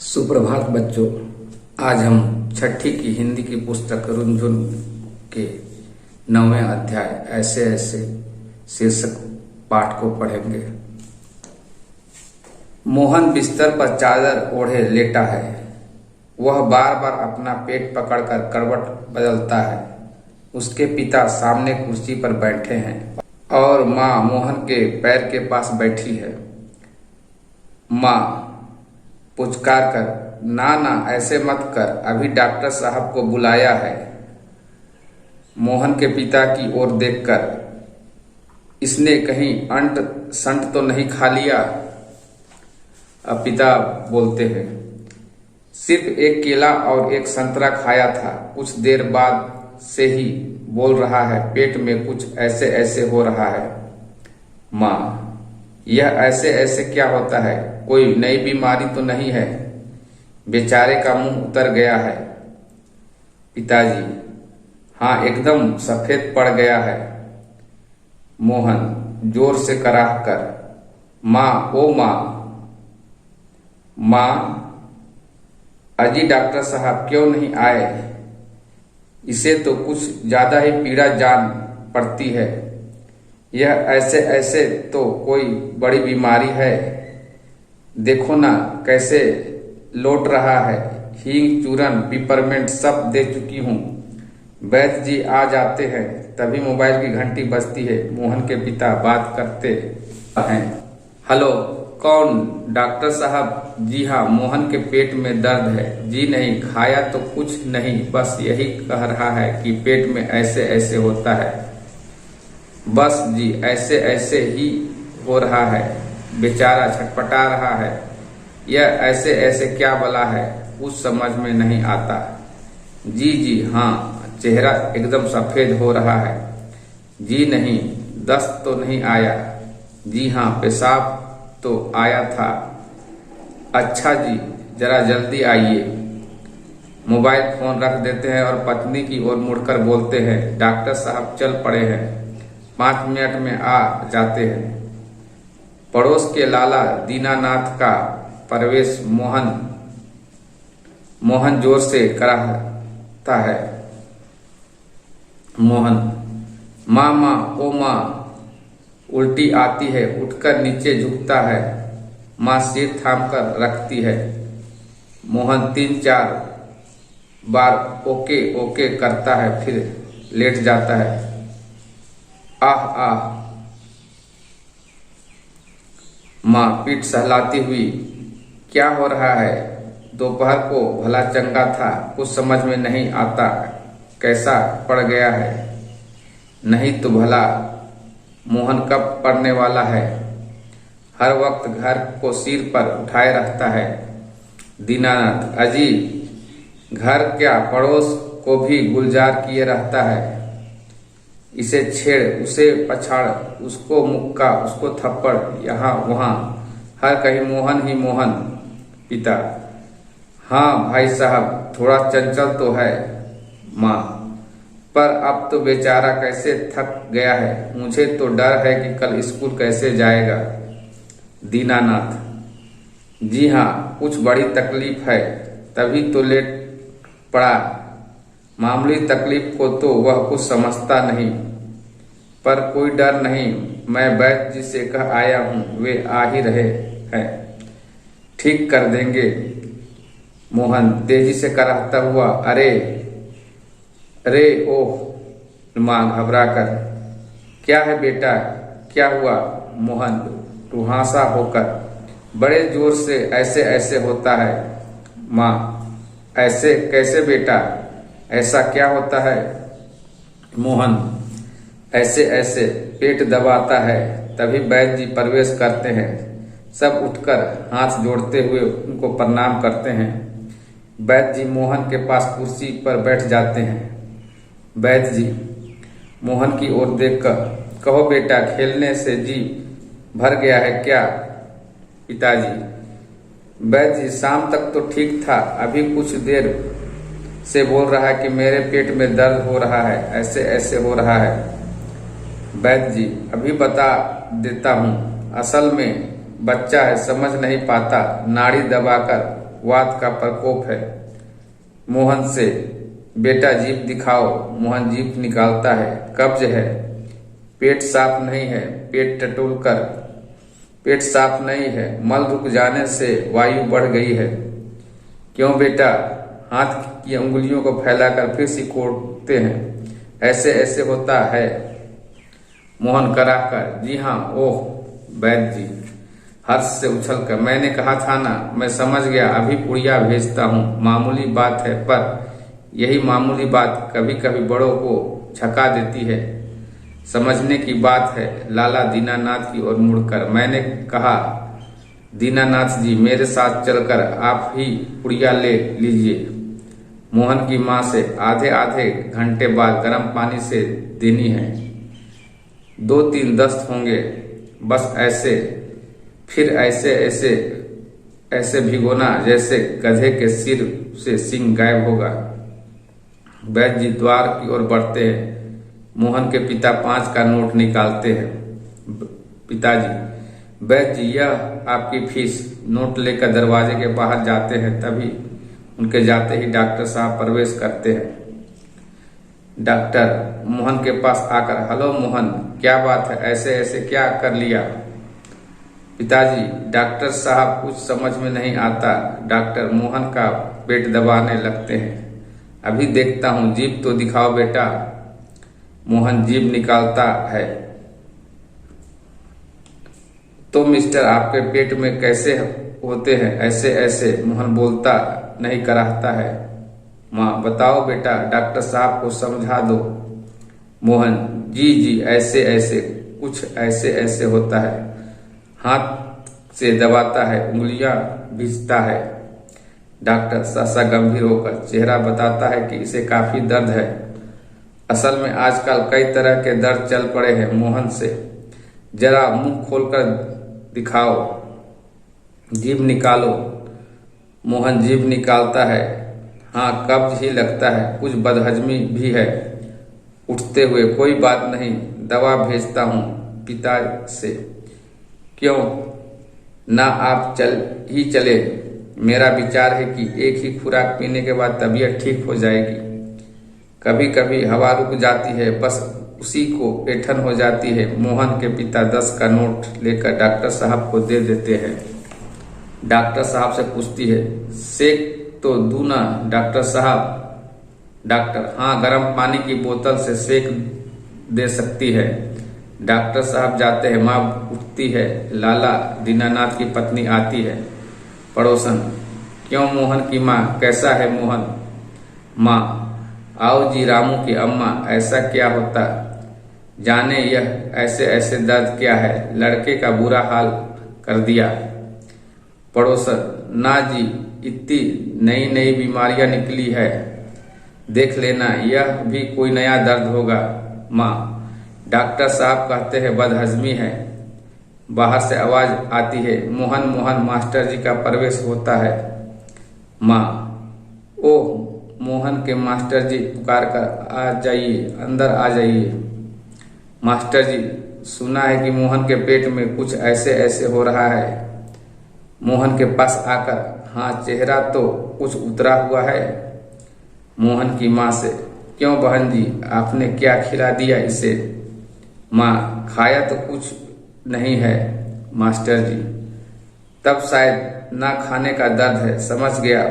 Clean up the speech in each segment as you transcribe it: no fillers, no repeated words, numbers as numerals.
सुप्रभात बच्चों। आज हम छठी की हिंदी की पुस्तक रुनझुन के 9वें अध्याय ऐसे ऐसे शीर्षक पाठ को पढ़ेंगे। मोहन बिस्तर पर चादर ओढ़े लेटा है। वह बार बार अपना पेट पकड़कर करवट बदलता है। उसके पिता सामने कुर्सी पर बैठे हैं और माँ मोहन के पैर के पास बैठी है। माँ पुचकार कर, ना ना ऐसे मत कर, अभी डॉक्टर साहब को बुलाया है। मोहन के पिता की ओर देखकर, इसने कहीं अंट संट तो नहीं खा लिया? अब पिता बोलते हैं, सिर्फ एक केला और एक संतरा खाया था। कुछ देर बाद से ही बोल रहा है, पेट में कुछ ऐसे ऐसे हो रहा है। माँ, यह ऐसे ऐसे क्या होता है? कोई नई बीमारी तो नहीं है? बेचारे का मुंह उतर गया है। पिताजी, हाँ, एकदम सफेद पड़ गया है। मोहन जोर से कराह कर, माँ, ओ माँ। माँ, अजी डॉक्टर साहब क्यों नहीं आए? इसे तो कुछ ज्यादा ही पीड़ा जान पड़ती है। यह ऐसे ऐसे तो कोई बड़ी बीमारी है। देखो ना कैसे लौट रहा है। हींग, चूरन, पिपरमेंट सब दे चुकी हूँ। वैद्य जी आ जाते हैं तभी मोबाइल की घंटी बजती है। मोहन के पिता बात करते हैं। हेलो, कौन? डॉक्टर साहब? जी हाँ, मोहन के पेट में दर्द है। जी नहीं, खाया तो कुछ नहीं, बस यही कह रहा है कि पेट में ऐसे ऐसे होता है। बस जी, ऐसे ऐसे ही हो रहा है। बेचारा छटपटा रहा है। यह ऐसे ऐसे क्या बला है, कुछ समझ में नहीं आता। जी जी हाँ, चेहरा एकदम सफेद हो रहा है। जी नहीं, दस्त तो नहीं आया? जी हाँ, पेशाब तो आया था। अच्छा जी, जरा जल्दी आइए। मोबाइल फोन रख देते हैं और पत्नी की ओर मुड़कर बोलते हैं, डॉक्टर साहब चल पड़े हैं, 5 मिनट में आ जाते हैं। पड़ोस के लाला दीनानाथ का प्रवेश मोहन जोर से कराहता है। मोहन, माँ माँ, ओ माँ। उल्टी आती है, उठकर नीचे झुकता है। माँ सिर थाम कर रखती है। मोहन 3-4 बार ओके ओके करता है, फिर लेट जाता है। आह आह। माँ पीठ सहलाती हुई, क्या हो रहा है? दोपहर को भला चंगा था, कुछ समझ में नहीं आता कैसा पड़ गया है। नहीं तो भला मोहन कब पड़ने वाला है? हर वक्त घर को सिर पर उठाए रखता है। दीनानाथ, अजी घर क्या पड़ोस को भी गुलजार किए रहता है। इसे छेड़, उसे पछाड़, उसको मुक्का, उसको थप्पड़, यहाँ वहां, हर कहीं मोहन ही मोहन। पिता, हाँ भाई साहब, थोड़ा चंचल तो है। माँ, पर अब तो बेचारा कैसे थक गया है। मुझे तो डर है कि कल स्कूल कैसे जाएगा। दीनानाथ, जी हाँ, कुछ बड़ी तकलीफ है, तभी तो लेट पड़ा। मामूली तकलीफ को तो वह कुछ समझता नहीं। पर कोई डर नहीं, मैं वैद्य जी से कह आया हूँ, वे आ ही रहे हैं, ठीक कर देंगे। मोहन तेजी से कराहता हुआ, अरे अरे ओह। माँ घबरा कर, क्या है बेटा, क्या हुआ? मोहन रुहासा होकर, बड़े जोर से ऐसे ऐसे होता है। माँ, ऐसे कैसे बेटा, ऐसा क्या होता है? मोहन, ऐसे ऐसे पेट दबाता है। तभी वैद्य जी प्रवेश करते हैं। सब उठकर हाथ जोड़ते हुए उनको प्रणाम करते हैं। वैद्य जी मोहन के पास कुर्सी पर बैठ जाते हैं। वैद्य जी मोहन की ओर देखकर, कहो बेटा, खेलने से जी भर गया है क्या? पिताजी, वैद्य जी शाम तक तो ठीक था, अभी कुछ देर से बोल रहा है कि मेरे पेट में दर्द हो रहा है, ऐसे ऐसे हो रहा है। वैद्य जी, अभी बता देता हूँ, असल में बच्चा है, समझ नहीं पाता, नाड़ी दबाकर वात का प्रकोप है। मोहन से, बेटा जीभ दिखाओ। मोहन जीभ निकालता है। कब्ज है, पेट साफ नहीं है। पेट टटोल कर, पेट साफ नहीं है। मल रुक जाने से वायु बढ़ गई है। क्यों बेटा? हाथ की अंगुलियों को फैलाकर फिर सिकोड़ते हैं। ऐसे ऐसे होता है। मोहन कराकर, जी हाँ। ओह वैद्य जी, हर्ष से उछलकर, मैंने कहा था ना, मैं समझ गया, अभी पुड़िया भेजता हूँ। मामूली बात है, पर यही मामूली बात कभी कभी बड़ों को छका देती है। समझने की बात है। लाला दीनानाथ की ओर मुड़कर, मैंने कहा दीनानाथ जी, मेरे साथ चलकर आप ही पुड़िया ले लीजिए। मोहन की माँ से आधे आधे घंटे बाद गर्म पानी से देनी है। 2-3 दस्त होंगे, बस ऐसे, फिर ऐसे ऐसे ऐसे भिगोना जैसे गधे के सिर से सींग गायब होगा। वैद्य जी द्वार की ओर बढ़ते हैं। मोहन के पिता 5 का नोट निकालते हैं। पिताजी, वैद्य जी, यह आपकी फीस। नोट लेकर दरवाजे के बाहर जाते हैं। तभी उनके जाते ही डॉक्टर साहब प्रवेश करते हैं। डॉक्टर मोहन के पास आकर, हेलो मोहन, क्या बात है? ऐसे ऐसे क्या कर लिया? पिताजी, डॉक्टर साहब, कुछ समझ में नहीं आता। डॉक्टर मोहन का पेट दबाने लगते हैं। अभी देखता हूँ, जीभ तो दिखाओ बेटा। मोहन जीभ निकालता है। तो मिस्टर, आपके पेट में कैसे होते हैं ऐसे ऐसे? मोहन बोलता नहीं कराहता है। माँ, बताओ बेटा, डॉक्टर साहब को समझा दो। मोहन, जी जी, ऐसे ऐसे, कुछ ऐसे ऐसे होता है। हाथ से दबाता है, उंगलियां भिजता है। डॉक्टर सहसा गंभीर होकर चेहरा बताता है कि इसे काफी दर्द है। असल में आजकल कई तरह के दर्द चल पड़े हैं। मोहन से, जरा मुंह खोलकर दिखाओ, जीभ निकालो। मोहन जीभ निकालता है। हाँ, कब्ज ही लगता है, कुछ बदहजमी भी है। उठते हुए, कोई बात नहीं, दवा भेजता हूँ पिता से। क्यों ना आप चले? मेरा विचार है कि एक ही खुराक पीने के बाद तबीयत ठीक हो जाएगी। कभी कभी हवा रुक जाती है, बस उसी को ऐंठन हो जाती है। मोहन के पिता 10 का नोट लेकर डॉक्टर साहब को दे देते हैं। डॉक्टर साहब से पूछती है, सेक तो दूं ना डॉक्टर साहब? डॉक्टर, हाँ, गर्म पानी की बोतल से सेक दे सकती है। डॉक्टर साहब जाते हैं। माँ उठती है। लाला दीनानाथ की पत्नी आती है। पड़ोसन, क्यों मोहन की माँ, कैसा है मोहन? माँ, आओ जी रामू की अम्मा, ऐसा क्या होता? जाने यह ऐसे ऐसे दर्द क्या है? लड़के का बुरा हाल कर दिया। पड़ोसन, ना जी, इतनी नई नई बीमारियां निकली है, देख लेना, यह भी कोई नया दर्द होगा। माँ, डॉक्टर साहब कहते हैं बदहजमी है। बाहर से आवाज आती है, मोहन मोहन, मास्टर जी का प्रवेश होता है। माँ, ओह, मोहन के मास्टर जी पुकार कर, आ जाइए, अंदर आ जाइए। मास्टर जी, सुना है कि मोहन के पेट में कुछ ऐसे ऐसे हो रहा है। मोहन के पास आकर, हाँ, चेहरा तो कुछ उतरा हुआ है। मोहन की माँ से, क्यों बहन जी, आपने क्या खिला दिया इसे? माँ, खाया तो कुछ नहीं है मास्टर जी। तब शायद ना खाने का दर्द है, समझ गया,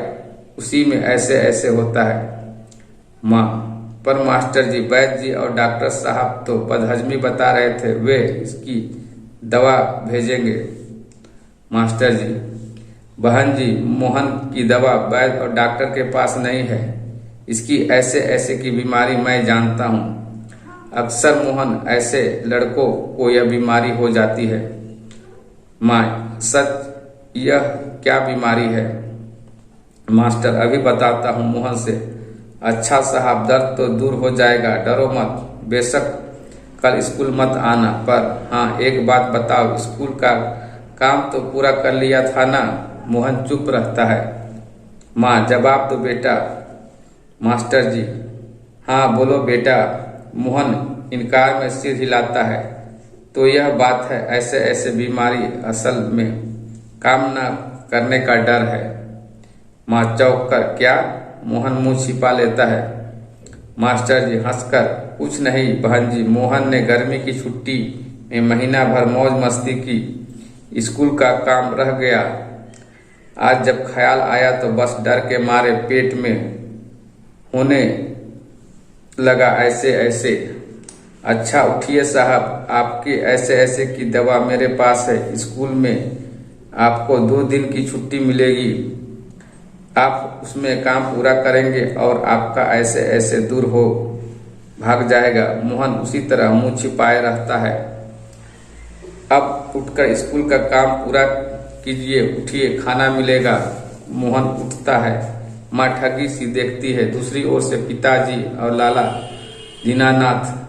उसी में ऐसे ऐसे होता है। माँ, पर मास्टर जी, वैद्य जी और डॉक्टर साहब तो बदहजमी बता रहे थे, वे इसकी दवा भेजेंगे। मास्टर जी, बहन जी, मोहन की दवा वैद्य और डॉक्टर के पास नहीं है। इसकी ऐसे ऐसे की बीमारी मैं जानता हूँ। अक्सर मोहन ऐसे लड़कों को यह बीमारी हो जाती है। माँ, सच, यह क्या बीमारी है? मास्टर, अभी बताता हूँ मोहन से। अच्छा साहब, दर्द तो दूर हो जाएगा, डरो मत। बेशक कल स्कूल मत आना, पर हाँ, एक बात बताओ, स्कूल का काम तो पूरा कर लिया था ना? मोहन चुप रहता है। माँ, जवाब दो बेटा। मास्टर जी, हाँ बोलो बेटा। मोहन इनकार में सिर हिलाता है। तो यह बात है, ऐसे ऐसे बीमारी असल में काम न करने का डर है। माँ चौंक कर, क्या? मोहन मुंह छिपा लेता है। मास्टर जी हंसकर, कुछ नहीं बहन जी, मोहन ने गर्मी की छुट्टी में महीना भर मौज मस्ती की, स्कूल का काम रह गया। आज जब ख्याल आया तो बस डर के मारे पेट में होने लगा ऐसे ऐसे। अच्छा उठिए साहब, आपकी ऐसे ऐसे की दवा मेरे पास है। स्कूल में आपको 2 दिन की छुट्टी मिलेगी, आप उसमें काम पूरा करेंगे और आपका ऐसे ऐसे दूर हो भाग जाएगा। मोहन उसी तरह मुंह छिपाए रहता है। अब उठकर स्कूल का काम पूरा कीजिए, उठिए खाना मिलेगा। मोहन उठता है। माँ ठगी सी देखती है। दूसरी ओर से पिताजी और लाला दीनानाथ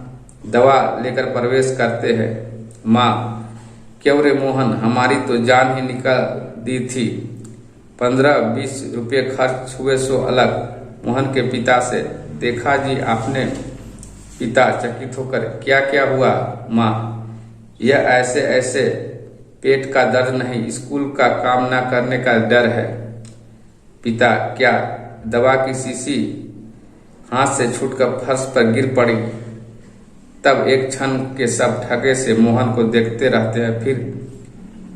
दवा लेकर प्रवेश करते हैं। माँ, क्यों रे मोहन, हमारी तो जान ही निकल दी थी। 15-20 रुपये खर्च हुए सो अलग। मोहन के पिता से, देखा जी आपने? पिता चकित होकर, क्या क्या हुआ माँ? यह ऐसे ऐसे, पेट का दर्द नहीं, स्कूल का काम ना करने का डर है। पिता, क्या? दवा की शीशी हाथ से छूटकर फर्श पर गिर पड़ी। तब एक क्षण के सब ठगे से मोहन को देखते रहते हैं, फिर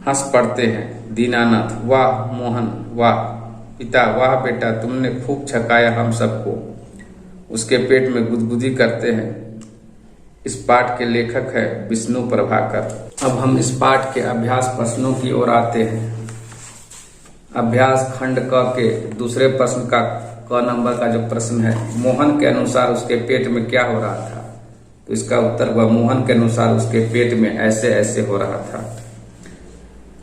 हंस पड़ते हैं। दीनानाथ, वाह मोहन वाह। पिता, वाह बेटा, तुमने खूब छकाया हम सबको। उसके पेट में गुदगुदी करते हैं। इस पाठ के लेखक है विष्णु प्रभाकर। अब हम इस पाठ के अभ्यास प्रश्नों की ओर आते हैं। अभ्यास खंड क के दूसरे प्रश्न का क नंबर का जो प्रश्न है, मोहन के अनुसार उसके पेट में क्या हो रहा था? तो इसका उत्तर हुआ, मोहन के अनुसार उसके पेट में ऐसे ऐसे हो रहा था।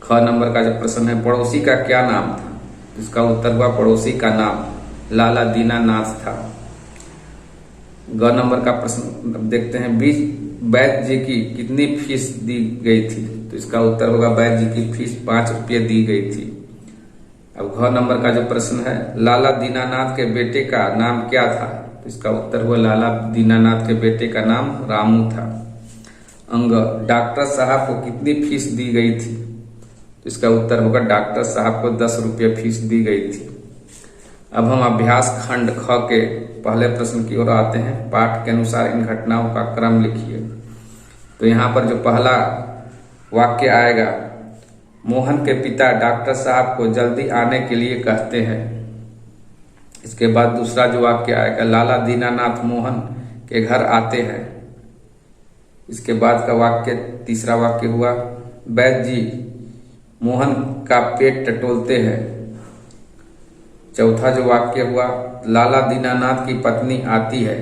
ख नंबर का जो प्रश्न है, पड़ोसी का क्या नाम था? इसका उत्तर हुआ, पड़ोसी का नाम लाला दीनानाथ था। ग नंबर का प्रश्न देखते हैं, वैद्य जी की कितनी फीस दी गई थी? तो इसका उत्तर होगा, वैद्य जी की फीस 5 रुपये दी गई थी। अब घ नंबर का जो प्रश्न है, लाला दीनानाथ के बेटे का नाम क्या था? तो इसका उत्तर हुआ, लाला दीनानाथ के बेटे का नाम रामू था। अंग, डॉक्टर साहब को कितनी फीस दी गई थी? तो इसका उत्तर होगा, डॉक्टर साहब को 10 रुपये फीस दी गई थी। अब हम अभ्यास खंड ख के पहले प्रश्न की ओर आते हैं। पाठ के अनुसार इन घटनाओं का क्रम लिखिए। तो यहाँ पर जो पहला वाक्य आएगा, मोहन के पिता डॉक्टर साहब को जल्दी आने के लिए कहते हैं। इसके बाद दूसरा जो वाक्य आएगा, लाला दीनानाथ मोहन के घर आते हैं। इसके बाद का वाक्य तीसरा वाक्य हुआ, वैद्य जी मोहन का पेट टटोलते हैं। चौथा जो वाक्य हुआ, लाला दीनानाथ की पत्नी आती है।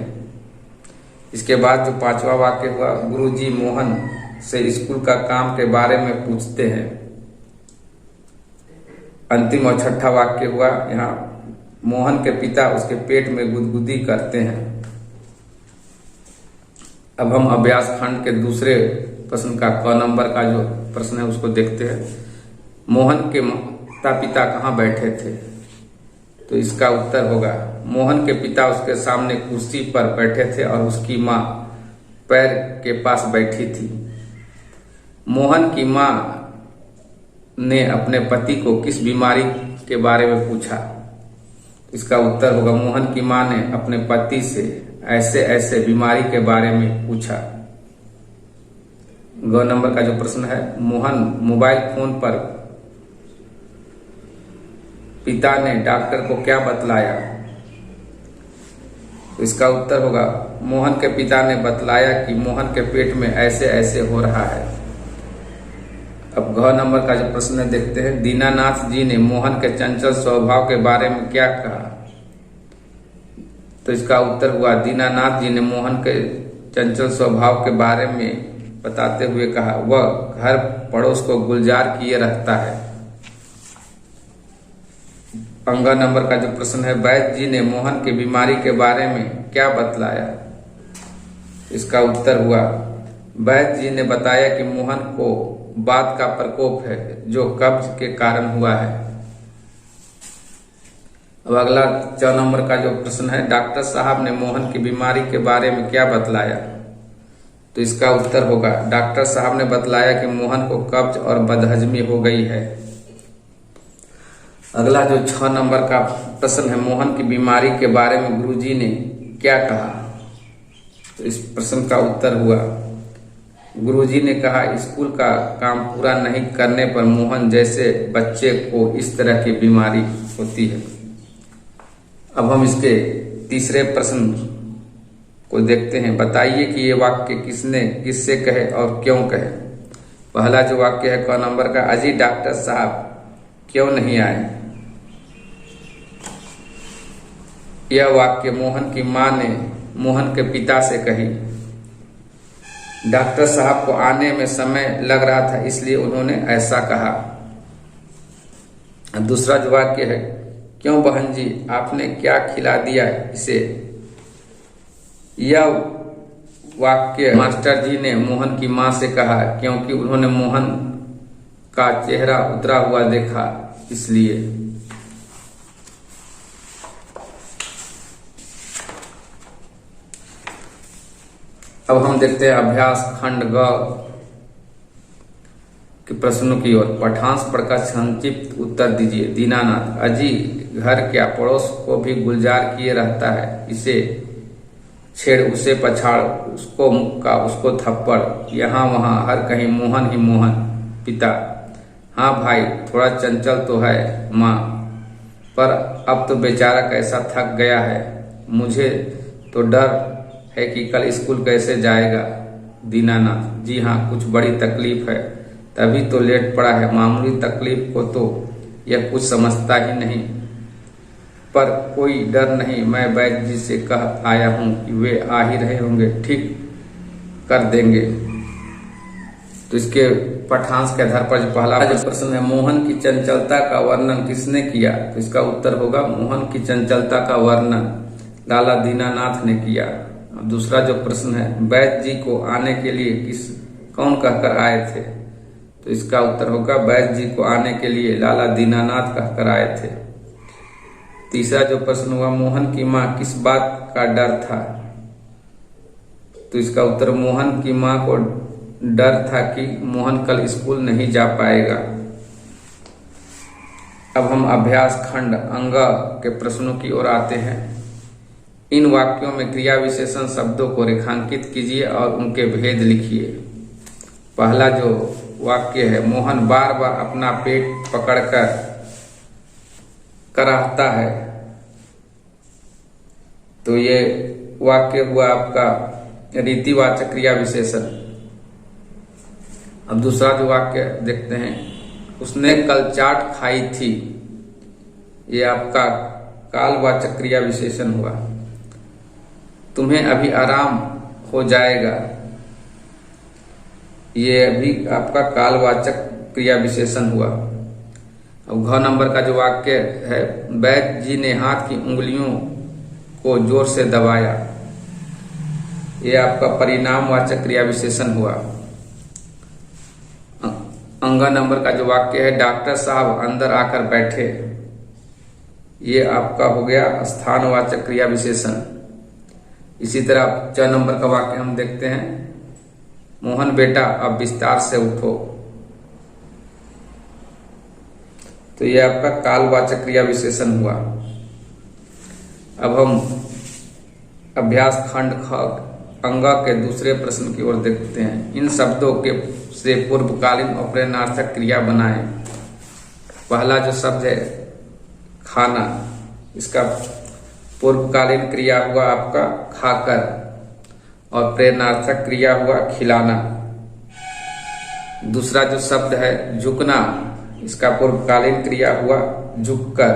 इसके बाद जो पांचवा वाक्य हुआ, गुरुजी मोहन से स्कूल का काम के बारे में पूछते हैं। अंतिम और छठा वाक्य हुआ, यहाँ मोहन के पिता उसके पेट में गुदगुदी करते हैं। अब हम अभ्यास खंड के दूसरे प्रश्न का क नंबर का जो प्रश्न है उसको देखते हैं। मोहन के माता पिता कहाँ बैठे थे? तो इसका उत्तर होगा, मोहन के पिता उसके सामने कुर्सी पर बैठे थे और उसकी माँ पैर के पास बैठी थी। मोहन की माँ ने अपने पति को किस बीमारी के बारे में पूछा? इसका उत्तर होगा, मोहन की माँ ने अपने पति से ऐसे ऐसे बीमारी के बारे में पूछा। ग नंबर का जो प्रश्न है, मोहन मोबाइल फोन पर पिता ने डॉक्टर को क्या बतलाया? तो इसका उत्तर होगा, मोहन के पिता ने बतलाया कि मोहन के पेट में ऐसे ऐसे हो रहा है। अब घ नंबर का जो प्रश्न है देखते हैं, दीनानाथ जी ने मोहन के चंचल स्वभाव के बारे में क्या कहा? तो इसका उत्तर हुआ, दीनानाथ जी ने मोहन के चंचल स्वभाव के बारे में बताते हुए कहा, वह घर पड़ोस को गुलजार किए रहता है। अंग नंबर का जो प्रश्न है, वैद्य जी ने मोहन की बीमारी के बारे में क्या बतलाया? इसका उत्तर हुआ, वैद्य जी ने बताया कि मोहन को वात का प्रकोप है जो कब्ज के कारण हुआ है। अब अगला 4 नंबर का जो प्रश्न है, डॉक्टर साहब ने मोहन की बीमारी के बारे में क्या बतलाया? तो इसका उत्तर होगा, डॉक्टर साहब ने बतलाया कि मोहन को कब्ज और बदहजमी हो गई है। अगला जो 6 नंबर का प्रश्न है, मोहन की बीमारी के बारे में गुरुजी ने क्या कहा। तो इस प्रश्न का उत्तर हुआ, गुरुजी ने कहा स्कूल का काम पूरा नहीं करने पर मोहन जैसे बच्चे को इस तरह की बीमारी होती है। अब हम इसके तीसरे प्रश्न को देखते हैं। बताइए कि ये वाक्य किसने किससे कहे और क्यों कहे। पहला जो वाक्य है क नंबर का, अजी डॉक्टर साहब क्यों नहीं आए। यह वाक्य मोहन की मां ने मोहन के पिता से कही। डॉक्टर साहब को आने में समय लग रहा था इसलिए उन्होंने ऐसा कहा। दूसरा जो वाक्य है, क्यों बहन जी आपने क्या खिला दिया इसे। यह वाक्य मास्टर जी ने मोहन की मां से कहा क्योंकि उन्होंने मोहन का चेहरा उतरा हुआ देखा इसलिए। अब हम देखते हैं अभ्यास खंड ग के प्रश्नों की ओर। पठांश पढ़कर संक्षिप्त उत्तर दीजिए। दीनानाथ, अजी घर क्या पड़ोस को भी गुलजार किए रहता है, इसे छेड़ उसे पछाड़, उसको मुक्का उसको थप्पड़, यहाँ वहां हर कहीं मोहन ही मोहन। पिता, हाँ भाई थोड़ा चंचल तो है माँ, पर अब तो बेचारा कैसा थक गया है, मुझे तो डर है कि कल स्कूल कैसे जाएगा। दीनानाथ, जी हाँ कुछ बड़ी तकलीफ है तभी तो लेट पड़ा है, मामूली तकलीफ को तो यह कुछ समझता ही नहीं, पर कोई डर नहीं, मैं वैद्य जी से कह आया हूँ कि वे आ ही रहे होंगे, ठीक कर देंगे। तो इसके पठांश के आधार पर जो पहला जो प्रश्न है, मोहन की चंचलता का वर्णन किसने किया। तो इसका उत्तर होगा, मोहन की चंचलता का वर्णन लाला दीनानाथ ने किया। अब दूसरा जो प्रश्न है, वैद्य जी को आने के लिए कौन कहकर आए थे। तो इसका उत्तर होगा, वैद्य जी को आने के लिए लाला दीनानाथ कहकर आए थे। तीसरा जो प्रश्न हुआ, मोहन की मां किस बात का डर था। तो इसका उत्तर, मोहन की मां को डर था कि मोहन कल स्कूल नहीं जा पाएगा। अब हम अभ्यास खंड अंग के प्रश्नों की ओर आते हैं। इन वाक्यों में क्रिया विशेषण शब्दों को रेखांकित कीजिए और उनके भेद लिखिए। पहला जो वाक्य है, मोहन बार बार अपना पेट पकड़कर कराहता है। तो ये वाक्य हुआ आपका रीतिवाचक क्रिया विशेषण। अब दूसरा जो वाक्य देखते हैं, उसने कल चाट खाई थी। ये आपका कालवाचक क्रिया विशेषण हुआ। तुम्हें अभी आराम हो जाएगा, ये अभी आपका कालवाचक क्रिया विशेषण हुआ। अब घ नंबर का जो वाक्य है, वैद्य जी ने हाथ की उंगलियों को जोर से दबाया। ये आपका परिणामवाचक क्रिया विशेषण हुआ। अंग नंबर का जो वाक्य है, डॉक्टर साहब अंदर आकर बैठे। ये आपका हो गया स्थानवाचक क्रिया विशेषण। इसी तरह 6 नंबर का वाक्य हम देखते हैं, मोहन बेटा अब विस्तार से उठो। तो यह आपका कालवाचक क्रिया विशेषण हुआ। अब हम अभ्यास खंड ख अंग के दूसरे प्रश्न की ओर देखते हैं। इन शब्दों के से पूर्वकालीन और प्रेरणार्थक क्रिया बनाएं। पहला जो शब्द है खाना, इसका पूर्वकालीन क्रिया हुआ आपका खाकर और प्रेरणार्थक क्रिया हुआ खिलाना। दूसरा जो शब्द है झुकना, इसका पूर्वकालीन क्रिया हुआ झुककर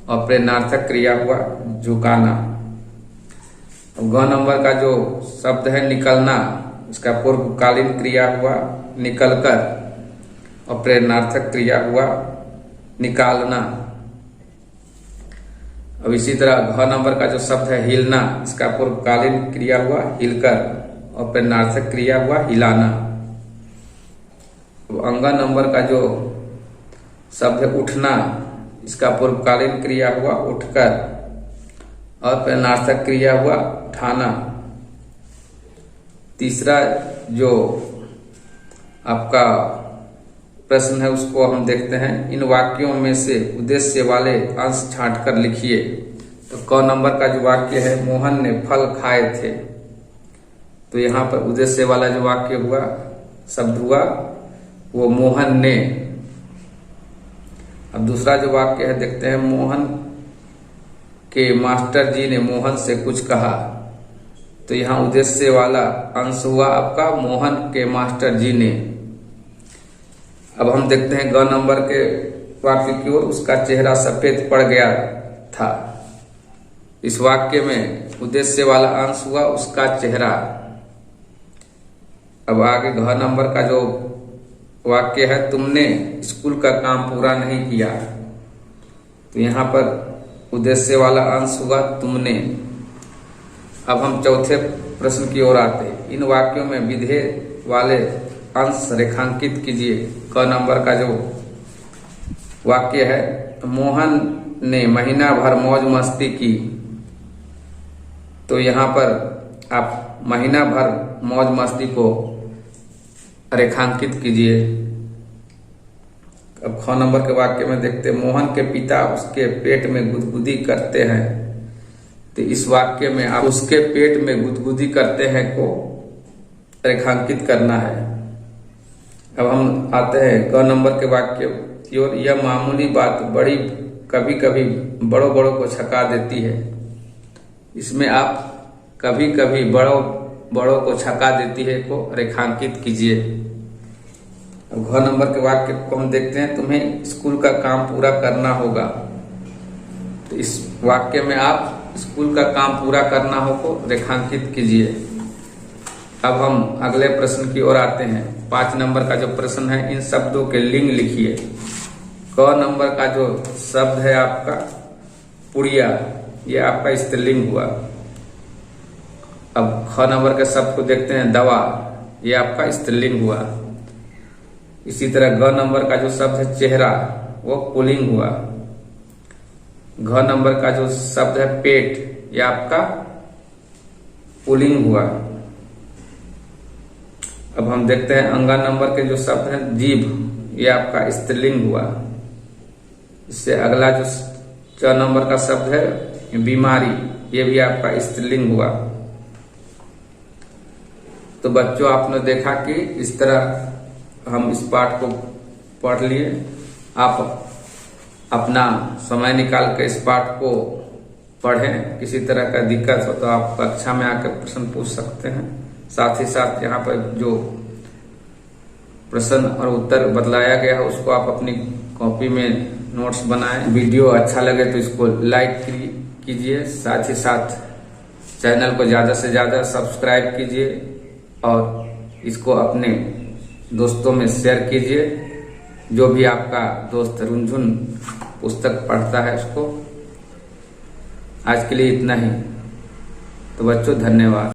और प्रेरणार्थक क्रिया हुआ झुकाना। ग नंबर का जो शब्द है निकलना, इसका पूर्वकालीन क्रिया हुआ निकलकर और प्रेरणार्थक क्रिया हुआ निकालना। अब इसी तरह घ नंबर का जो शब्द है हिलना, इसका पूर्वकालीन क्रिया हुआ हिलकर और प्रेरणार्थक क्रिया हुआ हिलाना। अंग नंबर का जो शब्द है उठना, इसका पूर्वकालीन क्रिया हुआ उठकर और प्रेरणार्थक क्रिया हुआ उठाना। तीसरा जो आपका प्रश्न है उसको हम देखते हैं। इन वाक्यों में से उद्देश्य वाले अंश छांट कर लिखिए। तो क नंबर का जो वाक्य है, मोहन ने फल खाए थे, तो यहाँ पर उद्देश्य वाला जो वाक्य हुआ, शब्द हुआ, वो मोहन ने। अब दूसरा जो वाक्य है देखते हैं, मोहन के मास्टर जी ने मोहन से कुछ कहा, तो यहाँ उद्देश्य वाला अंश हुआ आपका मोहन के मास्टर जी ने। अब हम देखते हैं ग नंबर के वाक्य की ओर, उसका चेहरा सफेद पड़ गया था। इस वाक्य में उद्देश्य वाला अंश हुआ उसका चेहरा। अब आगे घ नंबर का जो वाक्य है, तुमने स्कूल का काम पूरा नहीं किया, तो यहाँ पर उद्देश्य वाला अंश हुआ तुमने। अब हम चौथे प्रश्न की ओर आते हैं। इन वाक्यों में विधेय वाले अंश रेखांकित कीजिए। क नंबर का जो वाक्य है, मोहन ने महीना भर मौज मस्ती की, तो यहाँ पर आप महीना भर मौज मस्ती को रेखांकित कीजिए। अब ख नंबर के वाक्य में देखते हैं, मोहन के पिता उसके पेट में गुदगुदी करते हैं, तो इस वाक्य में आप उसके पेट में गुदगुदी करते हैं को रेखांकित करना है। अब हम आते हैं क नंबर के वाक्य की ओर। यह मामूली बात बड़ी कभी कभी बड़ों बड़ों को छका देती है। इसमें आप कभी कभी बड़ों बड़ों को छका देती है को रेखांकित कीजिए। अब घ नंबर के वाक्य को हम देखते हैं, तुम्हें स्कूल का काम पूरा करना होगा, तो इस वाक्य में आप स्कूल का काम पूरा करना हो को रेखांकित कीजिए। अब हम अगले प्रश्न की ओर आते हैं। 5 नंबर का जो प्रश्न है, इन शब्दों के लिंग लिखिए। क नंबर का जो शब्द है आपका पुड़िया, ये आपका स्त्रीलिंग हुआ। अब ख नंबर के शब्द को देखते हैं, दवा, ये आपका स्त्रीलिंग हुआ। इसी तरह ग नंबर का जो शब्द है चेहरा, वो पुल्लिंग हुआ। घ नंबर का जो शब्द है पेट, ये आपका पुल्लिंग हुआ। अब हम देखते हैं अंगा नंबर के जो शब्द है जीभ, ये आपका स्त्रीलिंग हुआ। इससे अगला जो च नंबर का शब्द है बीमारी, ये भी आपका स्त्रीलिंग हुआ। तो बच्चों, आपने देखा कि इस तरह हम इस पाठ को पढ़ लिए। आप अपना समय निकाल कर इस पाठ को पढ़ें। किसी तरह का दिक्कत हो तो आप कक्षा में आकर प्रश्न पूछ सकते हैं। साथ ही साथ यहाँ पर जो प्रश्न और उत्तर बतलाया गया है उसको आप अपनी कॉपी में नोट्स बनाएं। वीडियो अच्छा लगे तो इसको लाइक कीजिए, साथ ही साथ चैनल को ज़्यादा से ज़्यादा सब्सक्राइब कीजिए और इसको अपने दोस्तों में शेयर कीजिए। जो भी आपका दोस्त रुनझुन पुस्तक पढ़ता है उसको। आज के लिए इतना ही। तो बच्चों, धन्यवाद।